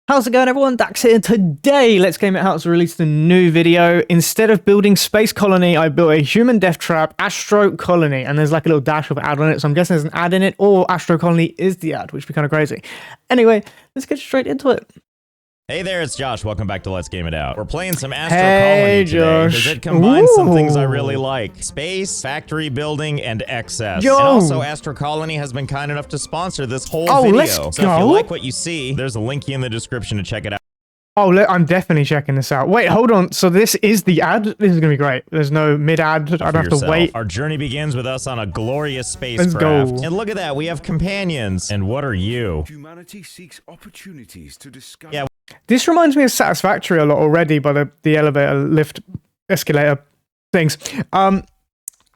How's it going, everyone? Dax here, and today Let's Game It Out's released a new video. Instead of building Space Colony, I built a human death trap, Astro Colony, and there's like a little dash of ad on it, so I'm guessing there's an ad in it, or Astro Colony is the ad, which would be kind of crazy. Anyway, let's get straight into it. Hey there, it's Josh. Welcome back to Let's Game It Out. We're playing some Astro Hey, Colony today because Josh. it combines some things I Ooh. really like. Space, factory building, and excess. Yo. And also, Astro Colony has been kind enough to sponsor this whole Oh, video. let's so if go. you like what you see, there's a link in the description to check it out. Oh, I'm definitely checking this out. Wait, hold on. So this is the ad? This is going to be great. There's no mid-ad. I don't have to wait. Our journey begins with us on a glorious spacecraft. Let's go. And look at that, we have companions. And what are you? Humanity seeks opportunities to discover. Yeah. This reminds me of Satisfactory a lot already by the elevator, lift, escalator things.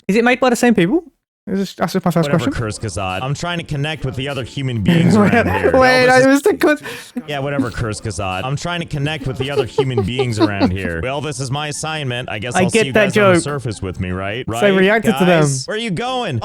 Is it made by the same people? That's just my first Whatever, question. Kurskazad. I'm trying to connect with the other human beings around here. Wait, Well, I this is- was the Yeah, whatever, Kurskazad. I'm trying to connect with the other human beings around here. Well, this is my assignment. I guess I I'll see get you that guys on the joke. surface with me, right? So I reacted to them. Where are you going?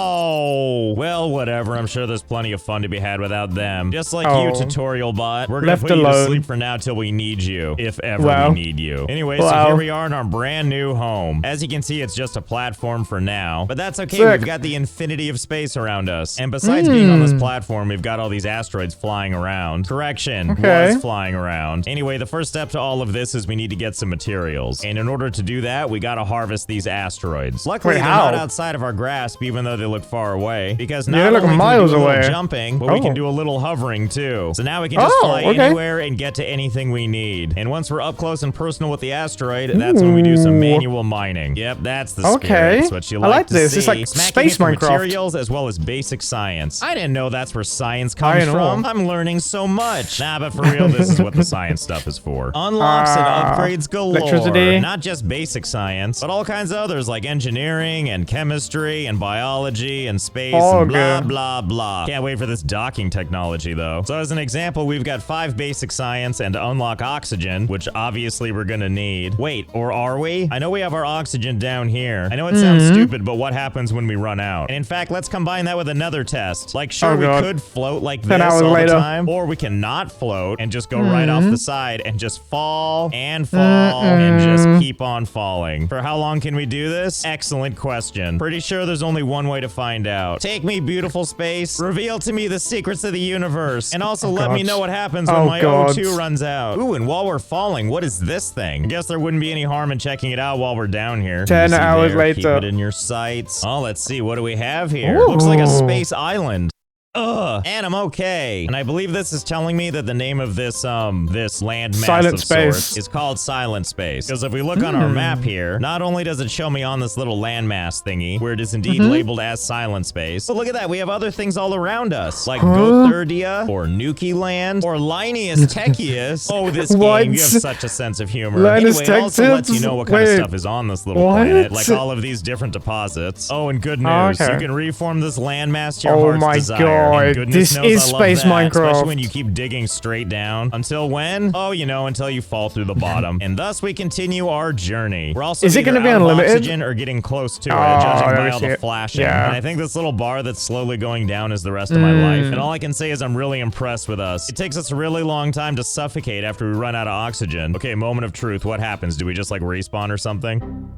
Oh, well, whatever. I'm sure there's plenty of fun to be had without them. Just like you, Oh. tutorial bot. We're gonna Left put you to alone. sleep for now till we need you, if ever Wow. we need you. Anyway, so Wow. here we are in our brand new home. As you can see, it's just a platform for now, but that's okay. Sick. We've got the infinity of space around us. And besides being on this platform, we've got all these asteroids flying around. Correction, Okay. was flying around. Anyway, the first step to all of this is we need to get some materials. And in order to do that, we gotta harvest these asteroids. Luckily, Wait, they're how? not outside of our grasp, even though they look far away. Because Yeah, not they're like only can miles we do a little away. jumping, but we can Oh. do a little hovering too. So now we can just Oh, fly okay. anywhere and get to anything we need. And once we're up close and personal with the asteroid, that's when we do some Ooh. manual mining. Yep, that's the spirit. Okay. That's what you I like to this. see. It's like Smacking space it for Minecraft. materials as well as basic science. I didn't know that's where science I comes know. from. I'm learning so much. Nah, but for real, this is what the science stuff is for. Unlocks and upgrades galore. electricity. Not just basic science, but all kinds of others like engineering and chemistry and biology and space and blah, Okay. blah, blah. Can't wait for this docking technology, though. So as an example, we've got 5 basic science and to unlock oxygen, which obviously we're gonna need. Wait, or are we? I know we have our oxygen down here. I know it sounds stupid, but what happens when we run out? And in fact, let's combine that with another test. Like, sure, Oh, we God. could float like 10 this hours all later. the time, or we can not float and just go right off the side and just fall and fall and just keep on falling. For how long can we do this? Excellent question. Pretty sure there's only one way to find out. Take me, beautiful space. Reveal to me the secrets of the universe. And also let me God. know what happens when Oh, my God. O2 runs out. Ooh, and while we're falling, what is this thing? I guess there wouldn't be any harm in checking it out while we're down here. 10 You see hours there, Keep later. it in your sights. Oh, let's see. What do we have here? Ooh. Looks like a space island. Ugh, and I'm okay. And I believe this is telling me that the name of this landmass Silent of space. sorts is called Silent Space. Because if we look on our map here, not only does it show me on this little landmass thingy, where it is indeed labeled as Silent Space, but look at that, we have other things all around us, like Gothurdia, or Nuki Land, or Linus Techius. Oh, this What? game, you have such a sense of humor. Linus Anyway, it also lets you Techius? know what kind of Wait. stuff is on this little What? planet, like all of these different deposits. Oh, and good news, Okay. you can reform this landmass to your Oh heart's my desire. God, And goodness this knows is I love Space that, Minecraft. especially when you keep digging straight down. Until when? Oh, you know, until you fall through the bottom. And thus we continue our journey. We're also Is it either gonna be out of unlimited? oxygen or getting close to it, Oh, judging I by all see the it. flashing. Yeah. And I think this little bar that's slowly going down is the rest of my life. And all I can say is I'm really impressed with us. It takes us a really long time to suffocate after we run out of oxygen. Okay, moment of truth. What happens? Do we just like respawn or something?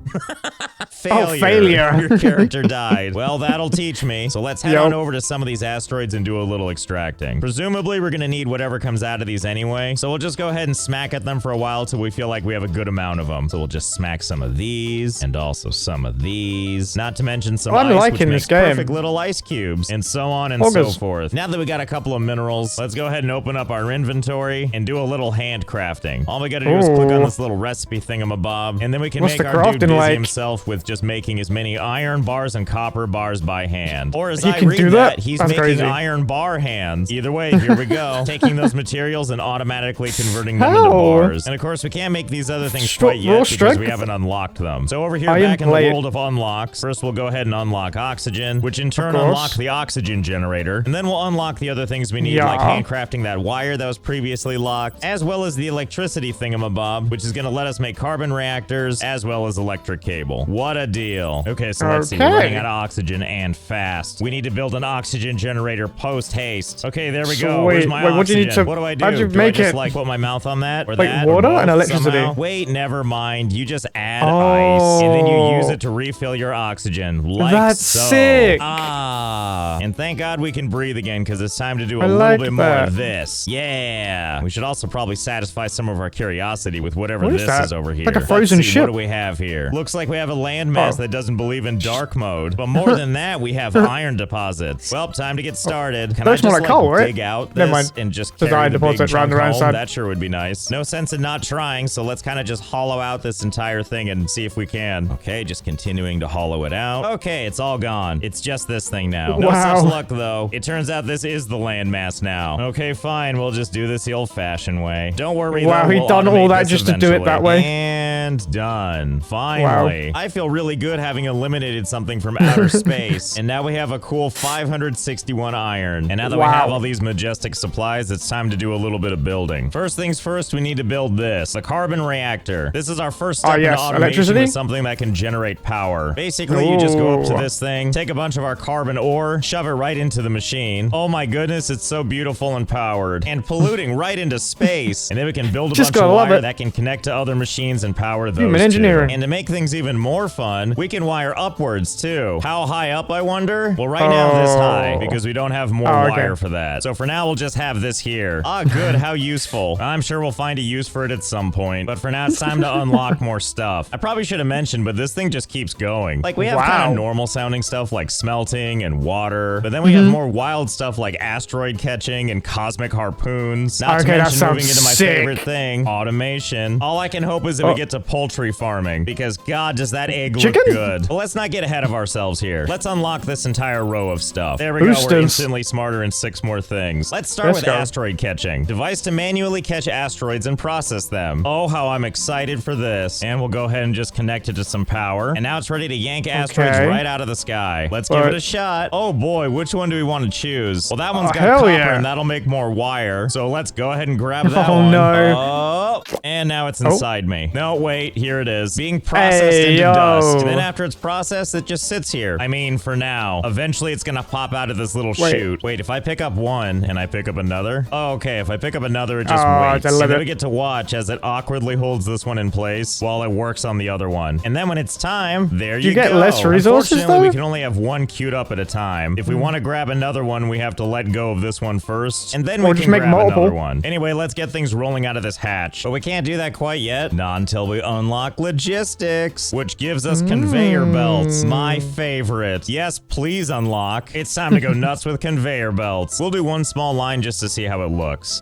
Failure. failure. Your character died. Well, that'll teach me. So let's head Yup. on over to some of these asteroids and do a little extracting. Presumably, we're gonna need whatever comes out of these anyway. So we'll just go ahead and smack at them for a while till we feel like we have a good amount of them. So we'll just smack some of these and also some of these. Not to mention some I'm ice, liking which this makes game. perfect little ice cubes, and so on and so August. forth. Now that we got a couple of minerals, let's go ahead and open up our inventory and do a little handcrafting. All we gotta do is click on Ooh. this little recipe thingamabob, and then we can What's make the our dude crafting busy like? himself with just making as many iron bars and copper bars by hand. Or as He I can read do that, that? he's That's making crazy. iron bar hands. Either way, here we go. Taking those materials and automatically converting them into How? bars. And of course, we can't make these other things quite yet raw because strength? we haven't unlocked them. So over here, Iron back in the plate. world of unlocks, first we'll go ahead and unlock oxygen, which in turn course. unlock the oxygen generator. And then we'll unlock the other things we need, like Yeah. handcrafting that wire that was previously locked, as well as the electricity thingamabob, which is going to let us make carbon reactors, as well as electric cable. What a deal. Okay, so let's see. We're Okay. running out of oxygen and fast. We need to build an oxygen generator generator post haste. Okay, there we go. Where's Sweet. my Wait, oxygen? what do you need to- What do I do? how'd you do make I just it? like put my mouth on that or Like that? water or both and electricity? somehow? Wait, never mind. You just add ice and then you use it to refill your oxygen. Like That's so. sick. Ah. And thank God we can breathe again because it's time to do a I little like bit more that. of this. Yeah. We should also probably satisfy some of our curiosity with whatever What is this that? is over here. Like a frozen Let's see, ship. What do we have here? Looks like we have a landmass Oh. that doesn't believe in dark mode. But more than that, we have iron deposits. Well, time to get started. Can I That's just more like coal, right? dig out Never this mind. and just There's carry iron the big deposit round chunk the home? side. That sure would be nice. No sense in not trying, so let's kind of just hollow out this entire thing and see if we can. Okay, just continuing to hollow it out. Okay, it's all gone. It's just this thing now. No Wow. such luck, though. It turns out this is the landmass now. Okay, fine. We'll just do this the old-fashioned way. Don't worry, Wow, though. he We'll done all automate that this just to do it that eventually. way. And done. Finally. I feel really good having eliminated something from outer space. And now we have a cool 561 iron. And now that we have all these majestic supplies, it's time to do a little bit of building. First things first, we need to build this. The carbon reactor. This is our first step into automation electricity? with something that can generate power. Basically, you just go up to Ooh. this thing, take a bunch of our carbon ore, shove it right into the machine. Oh my goodness, it's so beautiful and powered. And polluting right into space. And then we can build a Just bunch of gotta love wire it. that can connect to other machines and power those Human engineering. too. And to make things even more fun, we can wire upwards too. How high up, I wonder? Well, right now this high, because we don't have more wire for that. So for now, we'll just have this here. Ah, good, how useful. I'm sure we'll find a use for it at some point, but for now, it's time to unlock more stuff. I probably should have mentioned, but this thing just keeps going. Like, we have kind of normal sounding stuff like smelting and water, but then we have more wild stuff like asteroid catching and cosmic harpoons. Not to mention moving into my favorite thing, automation. All I can hope is that we get to poultry farming, because God, does that egg look good. But let's not get ahead of ourselves here. Let's unlock this entire row of stuff. There we go, we're instantly smarter in 6 more things. Let's start with asteroid catching. Device to manually catch asteroids and process them. Oh, how I'm excited for this. And we'll go ahead and just connect it to some power. And now it's ready to yank asteroids right out of the sky. Let's give it a shot. Oh boy, which one do we want to choose? Well, that one's got copper and that'll make more wire. So let's go ahead and grab that one. Oh, and now it's inside me. No, wait, here it is. Being processed into dust. And then after it's processed, it just sits here. I mean, for now. Eventually, it's gonna pop out of this little chute. Wait, if I pick up one and I pick up another? Oh, okay, if I pick up another, it just waits. And then we get to watch as it awkwardly holds this one in place while it works on the other one. And then when it's time, there you go. get less resources, Unfortunately, we though? can only have one queued up at a time. If we want to grab another one, we have to let go of this one first, and then we can grab another one. Anyway, let's get things rolling out of this hatch. But we can't do that quite yet. Not until we unlock logistics, which gives us conveyor belts. My favorite. Yes, please unlock. It's time to go nuts with conveyor belts. We'll do one small line just to see how it looks.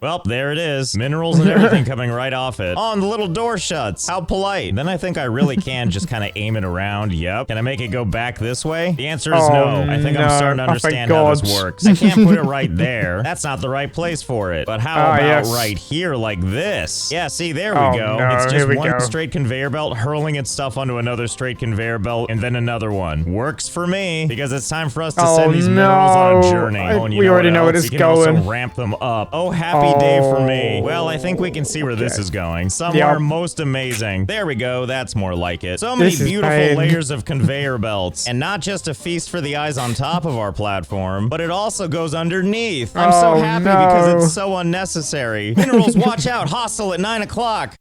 Well, there it is. Minerals and everything coming right off it. Oh, and the little door shuts. How polite. Then I think I really can just kind of aim it around. Yep. Can I make it go back this way? The answer is no. I think I'm starting to understand how this works. I can't put it right there. That's not the right place for it. But how about right here like this? Yeah, see, there we go. It's just one straight conveyor belt hurling its stuff onto another straight conveyor belt and then another one. Works for me because it's time for us to send these minerals on a journey. And We already know where it's going. You can also ramp them up. Oh, happy day for me. Well, I think we can see where this is going. Somewhere most amazing. There we go. That's more like it. So many beautiful layers of conveyor belts. And not just a feast for the eyes on top of our platform, but it also goes underneath. I'm so happy because it's so unnecessary. Minerals, watch out. Hostile at 9 o'clock.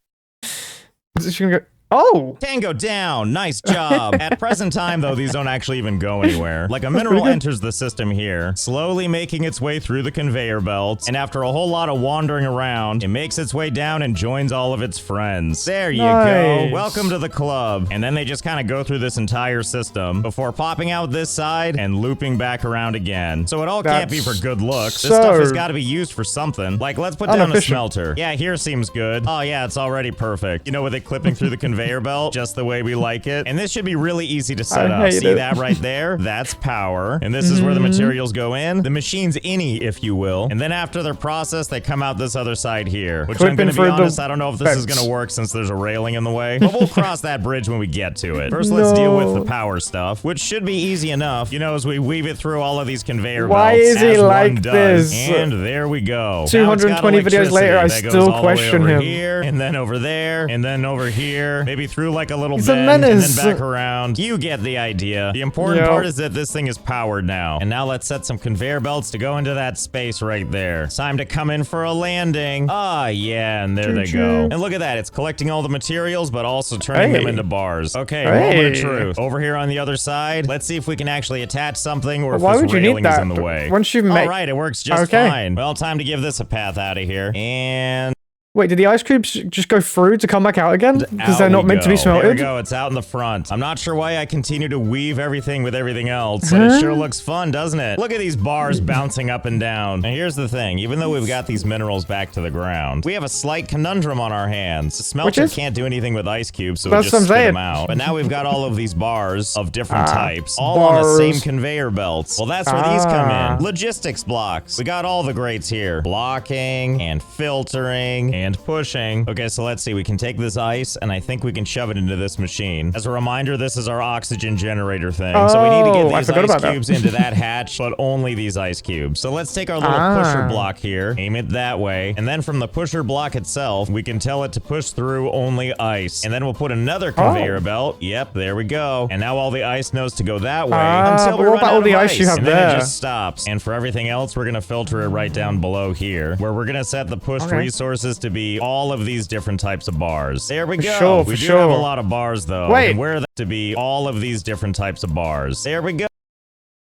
Is it gonna go? Oh! Tango down. Nice job. At present time, though, these don't actually even go anywhere. Like, a mineral enters the system here, slowly making its way through the conveyor belts, and after a whole lot of wandering around, it makes its way down and joins all of its friends. There you go. Welcome to the club. And then they just kind of go through this entire system before popping out this side and looping back around again. So it all can't be for good looks. This stuff has got to be used for something. Like, let's put down a smelter. Yeah, here seems good. Oh, yeah, it's already perfect. You know, with it clipping through the conveyor belt just the way we like it. And this should be really easy to set up. See that right there? That's power. And this is where the materials go in. The machine's innie, if you will. And then after they're processed, they come out this other side here. Which I'm going to be honest, I don't know if this is going to work since there's a railing in the way. But we'll cross that bridge when we get to it. First, let's deal with the power stuff, which should be easy enough, you know, as we weave it through all of these conveyor belts. Why is he like this? And there we go. 220 videos later, I still question him. Here, and then over there, and then over here. Maybe through like a little He's a bend and menace. then back around. You get the idea. The important part is that this thing is powered now. And now let's set some conveyor belts to go into that space right there. It's time to come in for a landing. Ah, yeah, and there they go. And look at that. It's collecting all the materials, but also turning them into bars. Okay, moment of truth. Over here on the other side, let's see if we can actually attach something or if this railing is in the way. Once you make... All right, it works just fine. Well, time to give this a path out of here. And... Wait, did the ice cubes just go through to come back out again? Because they're not meant to be smelted? There we go. It's out in the front. I'm not sure why I continue to weave everything with everything else, but it sure looks fun, doesn't it? Look at these bars bouncing up and down. And here's the thing. Even though we've got these minerals back to the ground, we have a slight conundrum on our hands. The smelter can't do anything with ice cubes, so we just spit them out. But now we've got all of these bars of different types, all on the same conveyor belts. Well, that's where these come in. Logistics blocks. We got all the greats here. Blocking and filtering and pushing. Okay, so let's see. We can take this ice, and I think we can shove it into this machine. As a reminder, this is our oxygen generator thing. So we need to get these ice cubes into that hatch, but only these ice cubes. So let's take our little pusher block here, aim it that way, and then from the pusher block itself, we can tell it to push through only ice. And then we'll put another conveyor belt. Yep, there we go. And now all the ice knows to go that way until we run out of ice. You have and then it just stops. And for everything else, we're gonna filter it right down below here, where we're gonna set the pushed resources to be all of these different types of bars. There we go. We do have a lot of bars though. Wait. And where to be all of these different types of bars. There we go.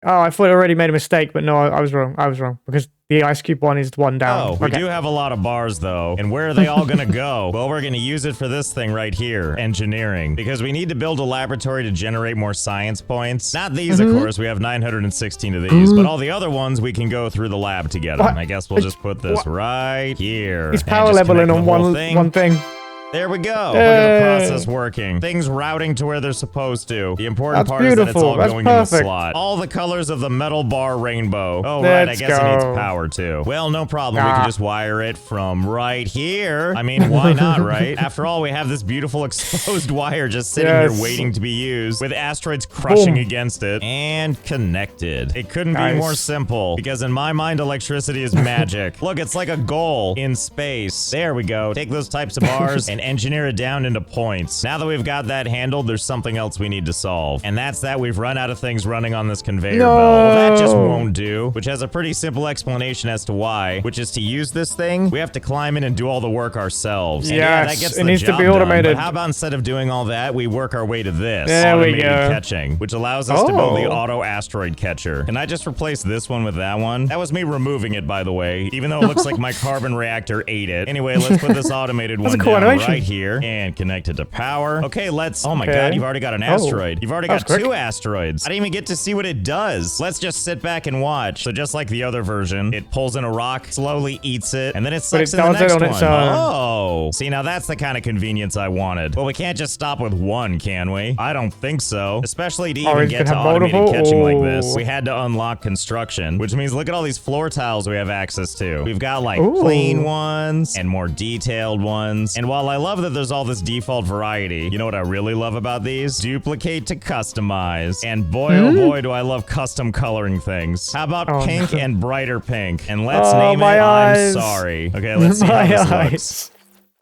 Oh, I thought I already made a mistake, but no, I was wrong. I was wrong because the ice cube one is one down. Oh, we do have a lot of bars though. And where are they all gonna go? Well, we're gonna use it for this thing right here, engineering, because we need to build a laboratory to generate more science points. Not these, of course. We have 916 of these, but all the other ones we can go through the lab together. I guess we'll just put this right here. He's power leveling on one thing. There we go. Look at the process working. Things routing to where they're supposed to. The important part is that it's all going in the slot. All the colors of the metal bar rainbow. Oh, right. I guess it needs power too. Well, no problem. We can just wire it from right here. I mean, why not, right? After all, we have this beautiful exposed wire just sitting here waiting to be used with asteroids crushing against it and connected. It couldn't be more simple because in my mind, electricity is magic. Look, it's like a goal in space. There we go. Take those types of bars and engineer it down into points. Now that we've got that handled, there's something else we need to solve. And that's that we've run out of things running on this conveyor belt. Well, that just won't do, which has a pretty simple explanation as to why, which is to use this thing, we have to climb in and do all the work ourselves. And yeah, that gets the job done. But how about instead of doing all that, we work our way to this automated catching, which allows us to build the auto asteroid catcher. Can I just replace this one with that one? That was me removing it, by the way, even though it looks like my carbon reactor ate it. Anyway, let's put this automated one down right here and connect it to power. Okay, let's... Oh my god, you've already got an asteroid. You've already got 2 asteroids. I didn't even get to see what it does. Let's just sit back and watch. So just like the other version, it pulls in a rock, slowly eats it, and then it sucks in the next one. Oh! See, now that's the kind of convenience I wanted. Well, we can't just stop with one, can we? I don't think so. Especially to even get to automated catching like this. We had to unlock construction, which means look at all these floor tiles we have access to. We've got like plain ones and more detailed ones. And while I love that there's all this default variety, you know what I really love about these? Duplicate to customize. And boy, oh boy, do I love custom coloring things. How about pink and brighter pink? And let's name it I'm Sorry. Okay, let's see how this looks.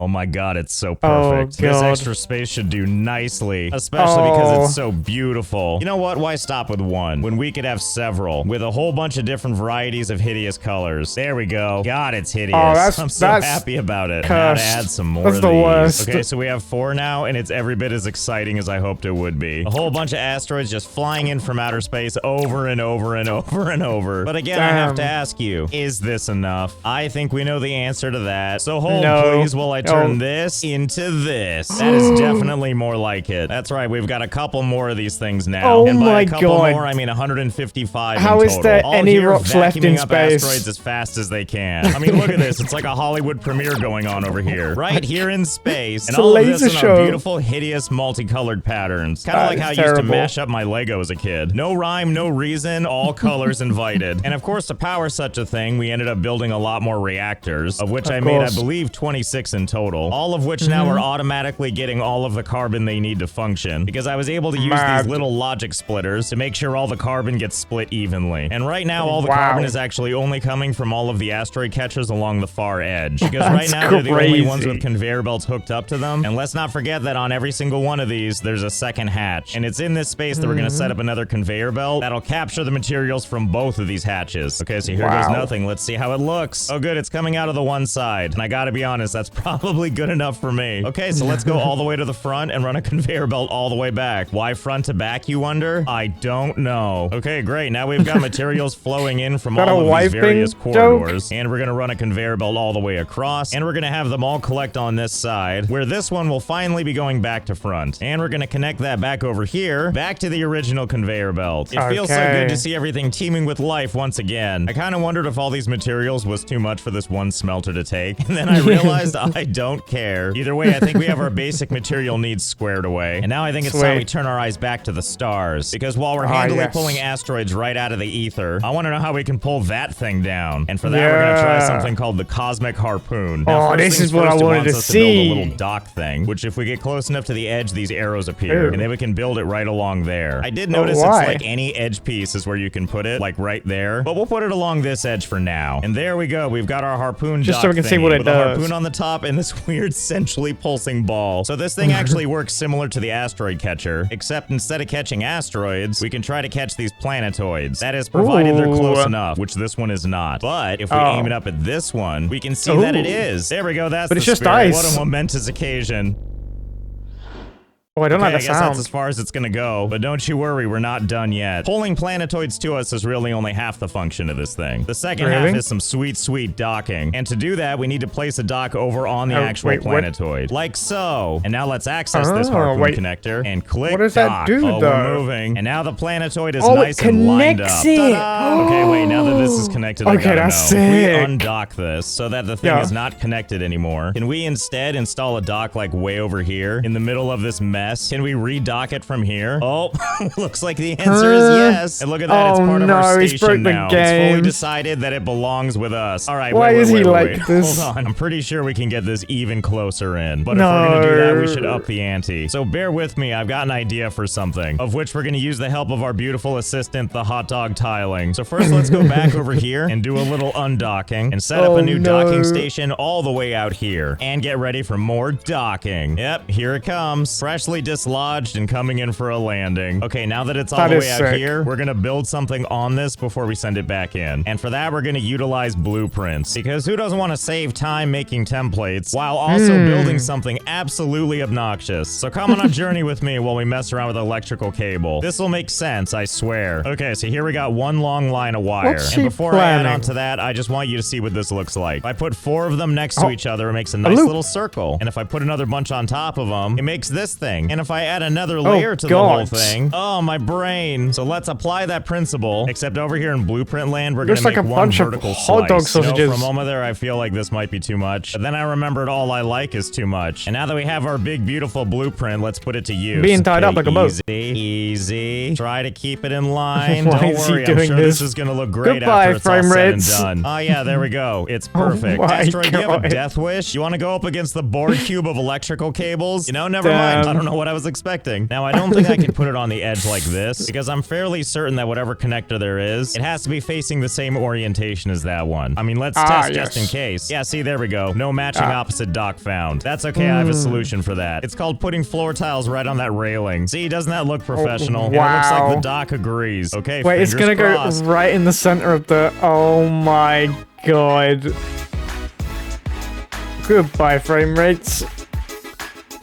Oh my god, it's so perfect. This extra space should do nicely, especially because it's so beautiful. You know what? Why stop with one when we could have several with a whole bunch of different varieties of hideous colors? There we go. God, it's hideous. I'm so happy about it. Now to add some more of these. Worst. Okay, so we have 4 now, and it's every bit as exciting as I hoped it would be. A whole bunch of asteroids just flying in from outer space over and over and over and over. But again, I have to ask you, is this enough? I think we know the answer to that. So hold please while I turn this into this. That is definitely more like it. That's right. We've got a couple more of these things now. And by a couple more, I mean 155 in total. How is there any rocks left in space? Asteroids as fast as they can. I mean, look at this. It's like a Hollywood premiere going on over here. Right here in space. And all of this in our beautiful, hideous, multicolored patterns. Kind of like how I used to mash up my Lego as a kid. No rhyme, no reason, all colors invited. And of course, to power such a thing, we ended up building a lot more reactors, of which I made, I believe, 26 in total. total, all of which now are automatically getting all of the carbon they need to function, because I was able to use these little logic splitters to make sure all the carbon gets split evenly. And right now, all the carbon is actually only coming from all of the asteroid catchers along the far edge, because right now they're the only ones with conveyor belts hooked up to them. And let's not forget that on every single one of these, there's a second hatch, and it's in this space that we're gonna set up another conveyor belt that'll capture the materials from both of these hatches. Okay, so here goes nothing. Let's see how it looks. Oh good, it's coming out of the one side, and I gotta be honest, that's probably good enough for me. Okay, so let's go all the way to the front and run a conveyor belt all the way back. Why front to back, you wonder? I don't know. Okay, great. Now we've got materials flowing in from all of these various corridors, and we're gonna run a conveyor belt all the way across, and we're gonna have them all collect on this side, where this one will finally be going back to front. And we're gonna connect that back over here, back to the original conveyor belt. It feels so good to see everything teeming with life once again. I kind of wondered if all these materials was too much for this one smelter to take, and then I realized I don't care. Either way, I think we have our basic material needs squared away, and now I think it's time we turn our eyes back to the stars, because while we're handily pulling asteroids right out of the ether, I want to know how we can pull that thing down, and for that we're gonna try something called the cosmic harpoon. Now, this is what I wanted to see. To build a little dock thing, which if we get close enough to the edge, these arrows appear, and then we can build it right along there. I did notice it's like any edge piece is where you can put it, like right there, but we'll put it along this edge for now. And there we go. We've got our harpoon just so we can see what it does. A harpoon on the top and this weird centrally pulsing ball. So this thing actually works similar to the asteroid catcher, except instead of catching asteroids, we can try to catch these planetoids. That is provided they're close enough, which this one is not. But if we aim it up at this one, we can see that it is. There we go. That's the spirit. What a momentous occasion. Oh, I don't like the I guess that's as far as it's gonna go, but don't you worry, we're not done yet. Pulling planetoids to us is really only half the function of this thing. The second half is some sweet, sweet docking. And to do that, we need to place a dock over on the actual planetoid. Like so. And now let's access this harpoon connector and click What does that do, though? We're moving. And now the planetoid is nice and lined up. Okay, wait, now that this is connected, I gotta know. If we undock this so that the thing is not connected anymore, can we instead install a dock like way over here in the middle of this mess? Can we redock it from here? Oh, looks like the answer is yes. And look at that, it's part of our station now. It's fully decided that it belongs with us. All right, why is he like this? Hold on, I'm pretty sure we can get this even closer in. But if we're gonna do that, we should up the ante. So bear with me, I've got an idea for something, of which we're gonna use the help of our beautiful assistant, the hot dog tiling. So first, let's go back over here and do a little undocking and set up a new docking station all the way out here. And get ready for more docking. Yep, here it comes. Freshly dislodged and coming in for a landing. Okay, now that it's all the way out here, we're gonna build something on this before we send it back in. And for that, we're gonna utilize blueprints, because who doesn't want to save time making templates while also building something absolutely obnoxious? So come on a journey with me while we mess around with electrical cable. This will make sense, I swear. Okay, so here we got one long line of wire. And before I add on to that, I just want you to see what this looks like. If I put 4 of them next to each other, it makes a nice little circle. And if I put another bunch on top of them, it makes this thing. And if I add another layer to the whole thing, oh, my brain. So let's apply that principle, except over here in blueprint land, we're gonna make one vertical slice. Dog sausages. You know, for a moment there, I feel like this might be too much, but then I remembered all I like is too much. And now that we have our big, beautiful blueprint, let's put it to use. Being tied up like a boat. Easy. Try to keep it in line. Don't worry, I'm sure this is gonna look great after it's all said and done. Oh yeah, there we go. It's perfect. Asteroid, do you have a death wish? You want to go up against the Borg cube of electrical cables? You know, never mind. I don't know what I was expecting. Now, I don't think I can put it on the edge like this, because I'm fairly certain that whatever connector there is, it has to be facing the same orientation as that one. I mean, let's test just in case. Yeah, see, there we go. No matching opposite dock found. That's okay, I have a solution for that. It's called putting floor tiles right on that railing. See, doesn't that look professional? And it looks like the dock agrees. Okay, wait, it's gonna go right in the center of the... Oh my god. Goodbye, frame rates.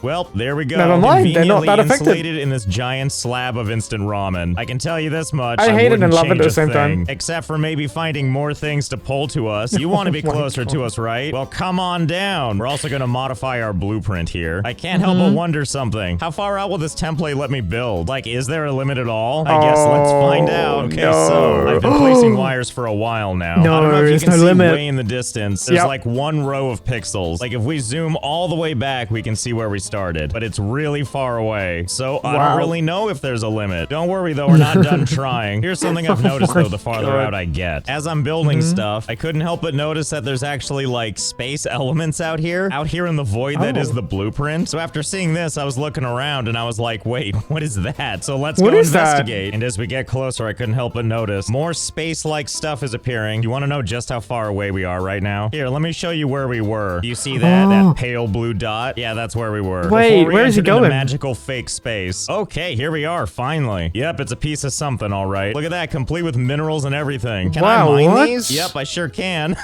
Well, there we go. Never mind, they're not that affected. Insulated in this giant slab of instant ramen. I can tell you this much. I hate it and love it at the same time. Except for maybe finding more things to pull to us. You want to be closer to us, right? Well, come on down. We're also going to modify our blueprint here. I can't help but wonder something. How far out will this template let me build? Like, is there a limit at all? I guess let's find out. Okay, so I've been placing wires for a while now. I don't know if you can see way in the distance. There's like one row of pixels. Like, if we zoom all the way back, we can see where we started, but it's really far away. So I Wow. don't really know if there's a limit. Don't worry though, we're not done trying. Here's something I've noticed though, the farther God. out I get. As I'm building stuff, I couldn't help but notice that there's actually like space elements out here in the void that is the blueprint. So after seeing this, I was looking around and I was like, wait, what is that? So let's What go is that? investigate. And as we get closer, I couldn't help but notice more space-like stuff is appearing. You want to know just how far away we are right now? Here, let me show you where we were. Do you see that? That pale blue dot? Yeah, that's where we were. Wait, Before we where is he entered into going? magical fake space. Okay, here we are, finally. Yep, it's a piece of something, all right. Look at that, complete with minerals and everything. Can Wow, I mine what? these? Yep, I sure can.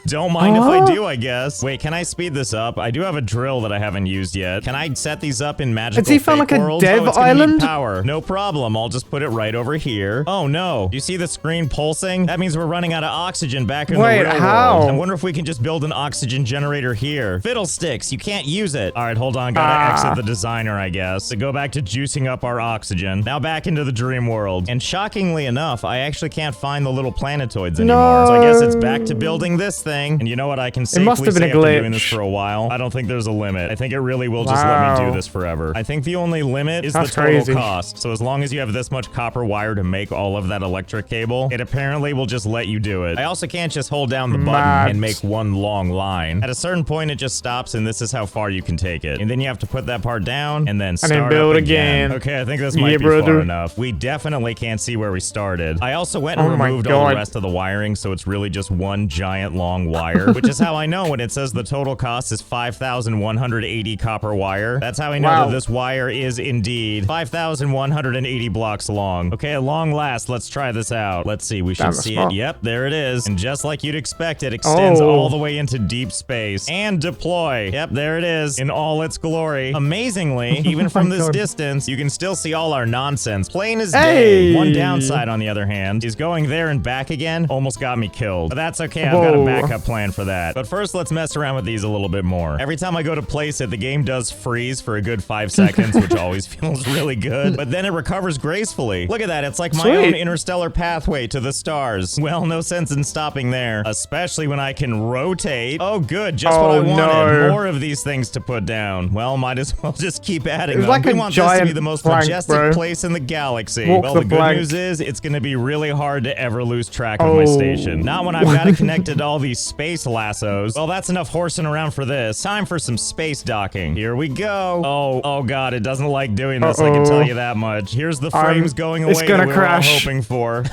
Don't mind if I do, I guess. Wait, can I speed this up? I do have a drill that I haven't used yet. Can I set these up in magical Has he found, fake like, a worlds? dev It's gonna need island? power. No problem. I'll just put it right over here. Oh no. You see the screen pulsing? That means we're running out of oxygen back in Wait, the real how? world. I wonder if we can just build an oxygen generator here. Fiddlesticks, you can't use it. All right, hold on. Gotta exit the designer, I guess, to go back to juicing up our oxygen. Now back into the dream world. And shockingly enough, I actually can't find the little planetoids anymore. So I guess it's back to building this thing. And you know what? I can safely must have been say a I've been doing this glitch. for a while. I don't think there's a limit. I think it really will just let me do Wow. this forever. I think the only limit is That's the total crazy. cost. So as long as you have this much copper wire to make all of that electric cable, it apparently will just let you do it. I also can't just hold down the button Mad. and make one long line. At a certain point, it just stops, and this is how far you can take it. And then you have to put that part down and then start build up again. again. Okay, I think this might Yeah, be far brother. enough. We definitely can't see where we started. I also went and Oh my removed all the God. rest of the wiring, so it's really just one giant long wire, which is how I know when it says the total cost is 5,180 copper wire. That's how I know Wow. that this wire is indeed 5,180 blocks long. Okay, at long last, let's try this out. Let's see, we should Damn, see smart. it. Yep, there it is. And just like you'd expect, it extends Oh. all the way into deep space. And deploy. Yep, there it is in all its glory. Amazingly, even from this God. distance, you can still see all our nonsense. Plain as Hey. day. One downside, on the other hand, is going there and back again almost got me killed. But that's okay, I've got a Whoa. backup plan for that. But first, let's mess around with these a little bit more. Every time I go to place it, the game does freeze for a good 5 seconds, which always feels really good. But then it recovers gracefully. Look at that, it's like my Sweet. own interstellar pathway to the stars. Well, no sense in stopping there, especially when I can rotate. Oh, good, just what I Oh, wanted. no. More of these things to put down. Well, might as well just keep adding It's them. like We a want this to be giant the most plank, majestic bro. place in the galaxy. Walk Well, the the good plank. news is it's going to be really hard to ever lose track of my station. Not when I've got it connected to all these space lassos. Well, that's enough horsing around for this. Time for some space docking. Here we go. Oh god, it doesn't like doing this, I can tell you that much. Here's the frames going away it's gonna that we were all crash. hoping for.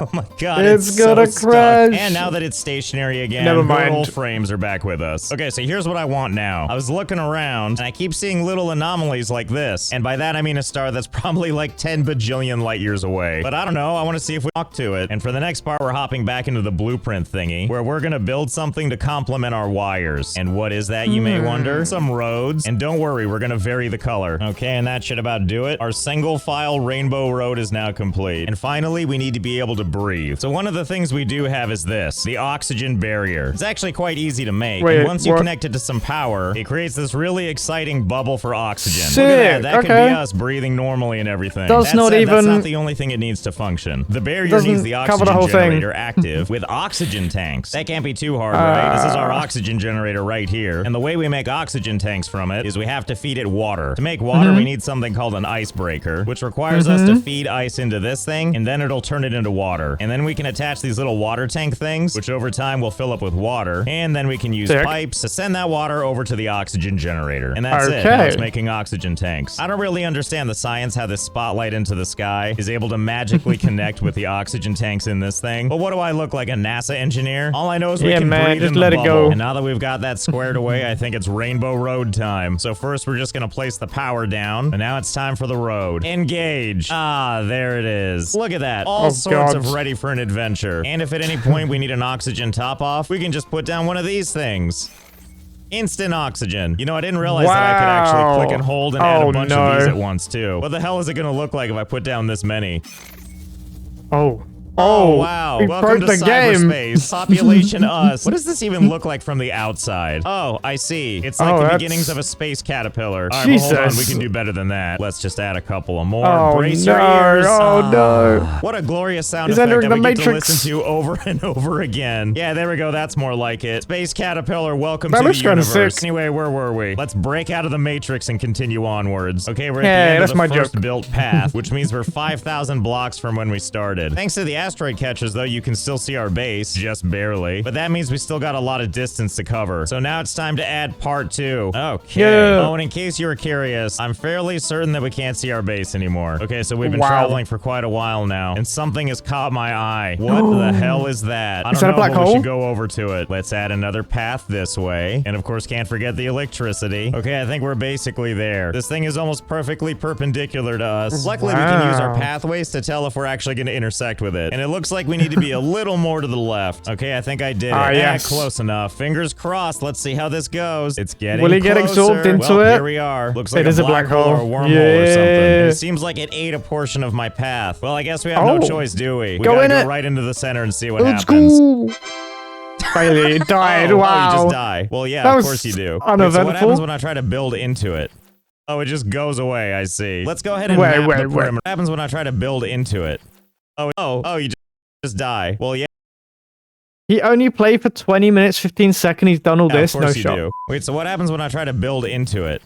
Oh my god, It's so gonna stuck. crash. And now that it's stationary again, Never good mind. old frames are back with us. Okay, so here's what I want now. I was looking around, and I keep seeing little anomalies like this. And by that, I mean a star that's probably like 10 bajillion light years away. But I don't know, I want to see if we walk to it. And for the next part, we're hopping back into the blueprint thingy, where we're gonna build something to complement our wires. And what is that, you may wonder? Some roads. And don't worry, we're gonna vary the color. Okay, and that should about do it. Our single file rainbow road is now complete. And finally, we need to be able to breathe. So one of the things we do have is this, the oxygen barrier. It's actually quite easy to make. Wait, and once you what? connect it to some power, it creates this really exciting bubble for oxygen. Look Sick, at that. That could okay. be us breathing normally and everything. Does That not said, that's even- not the only thing it needs to function. The barrier Doesn't needs the cover oxygen the whole thing. generator active with oxygen tanks. That can't be too hard, right? This is our oxygen generator right here. And the way we make oxygen tanks from it is we have to feed it water. To make water, we need something called an icebreaker, which requires us to feed ice into this thing, and then it'll turn it into water. And then we can attach these little water tank things, which over time will fill up with water, and then we can use Sick. pipes to send that water over to the oxygen generator. And that's it. Okay. Now it's making oxygen tanks. I don't really understand the science how this spotlight into the sky is able to magically connect with the oxygen tanks in this thing. But what do I look like, a NASA engineer? All I know is we Yeah, can man, breathe just in the let it bubble. go. And now that we've got that squared away, I think it's Rainbow Road time. So first we're just gonna place the power down, and now it's time for the road. Engage. Ah, there it is. Look at that. All Oh, sorts God. of ready for an adventure. And if at any point we need an oxygen top off, we can just put down one of these things. Instant oxygen. You know, I didn't realize that I could actually Wow. click and hold and add a Oh, bunch no. of these at once too. What the hell is it gonna look like if I put down this many? Oh. Oh, wow. we Welcome to broke the game. cyberspace. Population us. What does this even look like from the outside? Oh, I see. It's like the beginnings of a space caterpillar. All right, well, hold on. We can do better than that. Let's just add a couple of more. Oh, Brace no. your ears. Oh, no. What a glorious sound He's effect that entering we the get to Matrix. listen to over and over again. Yeah, there we go. That's more like it. Space caterpillar, welcome That to the looks kinda universe. sick. Anyway, where were we? Let's break out of the Matrix and continue onwards. Okay, we're at Hey, the end that's of the my first joke. built path, which means we're 5,000 blocks from when we started. Thanks to the asteroid catchers, though, you can still see our base, just barely. But that means we still got a lot of distance to cover. So now it's time to add part 2. Okay. Yeah. Oh, and in case you were curious, I'm fairly certain that we can't see our base anymore. Okay, so we've been Wow. traveling for quite a while now, and something has caught my eye. What the hell is that? I Is don't that a know, black but we hole? should go over to it. Let's add another path this way. And of course, can't forget the electricity. Okay, I think we're basically there. This thing is almost perfectly perpendicular to us. Luckily, we can use our Wow. pathways to tell if we're actually going to intersect with it. And it looks like we need to be a little more to the left. Okay, I think I did it. Ah, yes. Close enough. Fingers crossed. Let's see how this goes. It's getting Will he get closer. absorbed into Well, it? Here we are. Looks like It is a black hole or a hole. wormhole or something. Yeah. And it seems like it ate a portion of my path. Well, I guess we have no Oh. choice, do we? We Go gotta in go it. right into the center and see what Let's happens. go. Bailey died. Oh, Wow. you just die. Well, yeah, That of was course you do. Wait, so uneventful. what happens when I try to build into it? Oh, it just goes away, I see. Let's go ahead and map the perimeter. What happens when I try to build into it? Oh, you just die. Well, yeah. He only played for 20 minutes, 15 seconds. He's done all this. Of No course you shot. do. Wait, so what happens when I try to build into it?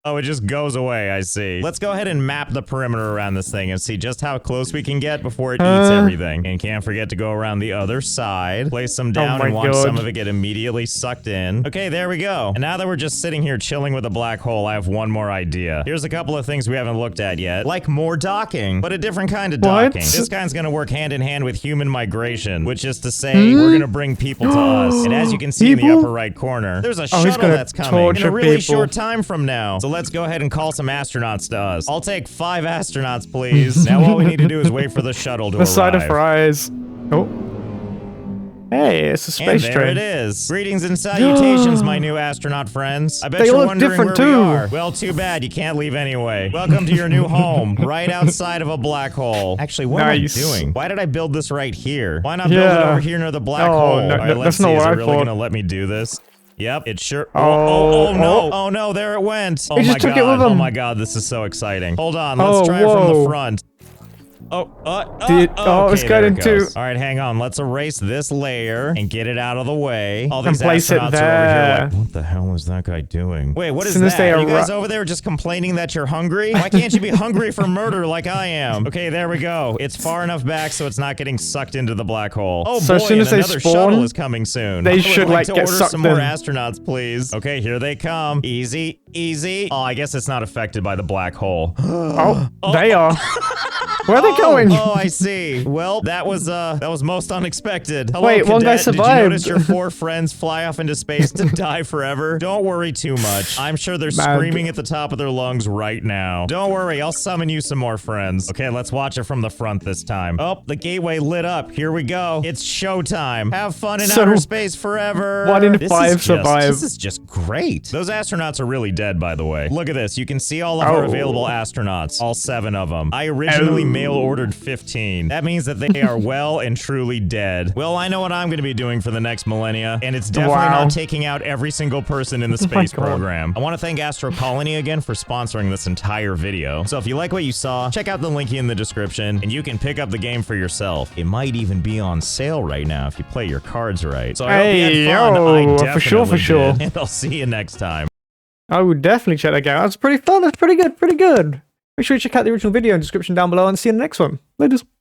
Oh, it just goes away, I see. Let's go ahead and map the perimeter around this thing and see just how close we can get before it eats everything. And can't forget to go around the other side, place some down, my and watch God. some of it get immediately sucked in. Okay, there we go. And now that we're just sitting here chilling with a black hole, I have one more idea. Here's a couple of things we haven't looked at yet, like more docking, but a different kind of What? docking. This kind's gonna work hand in hand with human migration, which is to say, we're gonna bring people to us. And as you can see in the People? upper right corner, there's a he's shuttle gonna that's coming in a torture really people. short time from now. So let's go ahead and call some astronauts to us. I'll take 5 astronauts, please. Now all we need to do is wait for the shuttle to The arrive. side of fries. Oh. Hey, it's a And space there train. it is. Greetings and salutations, my new astronaut friends. I bet They you're look wondering different where we too. are. Well, too bad. You can't leave anyway. Welcome to your new home, right outside of a black hole. Actually, what Nice. am I doing? Why did I build this right here? Why not build it Yeah. over here near the black Oh, hole? no, All right, no, let's that's see. not Is what it I really thought. gonna let me do this? Yep, it sure. Oh, No! Oh no! There it went. Oh He my just took god! it with Oh him. my god! This is so exciting. Hold on. Let's Oh, try it from the whoa. front. Oh, it's okay, got there it into- goes. All right, hang on. Let's erase this layer and get it out of the way. All these place it astronauts are over here there. like, what the hell is that guy doing? Wait, what is soon as that? they Are you guys arri- over there just complaining that you're hungry? Why can't you be hungry for murder like I am? Okay, there we go. It's far enough back so it's not getting sucked into the black hole. Oh So boy, as soon and as they another spawn, shuttle is coming soon. they I would should, like like, to get order sucked some more in. astronauts, please. Okay, here they come. Easy, easy. Oh, I guess it's not affected by the black hole. Oh, they are. Where are they going? Oh, I see. Well, that was most unexpected. Hello, Wait, one guy cadet. Did you survived. notice your 4 friends fly off into space to die forever? Don't worry too much. I'm sure they're screaming at the top of their lungs right now. Don't worry, I'll summon you some more friends. Okay, let's watch it from the front this time. Oh, the gateway lit up. Here we go. It's showtime. Have fun in So, outer space forever. 1 in This 5 is survive. This is just great. Those astronauts are really dead, by the way. Look at this. You can see all of our Oh. available astronauts. All 7 of them. I originally mail ordered 15. That means that they are well and truly dead. Well, I know what I'm going to be doing for the next millennia, and it's definitely Wow. not taking out every single person in the Oh my space God. program. I want to thank Astro Colony again for sponsoring this entire video. So if you like what you saw, check out the link in the description, and you can pick up the game for yourself. It might even be on sale right now if you play your cards right. So I hope you Hey, had fun. yo, I for definitely sure. did, and I'll see you next time. I would definitely check that out. That's pretty fun. That's pretty good. Pretty good. Make sure you check out the original video in the description down below and see you in the next one. Later.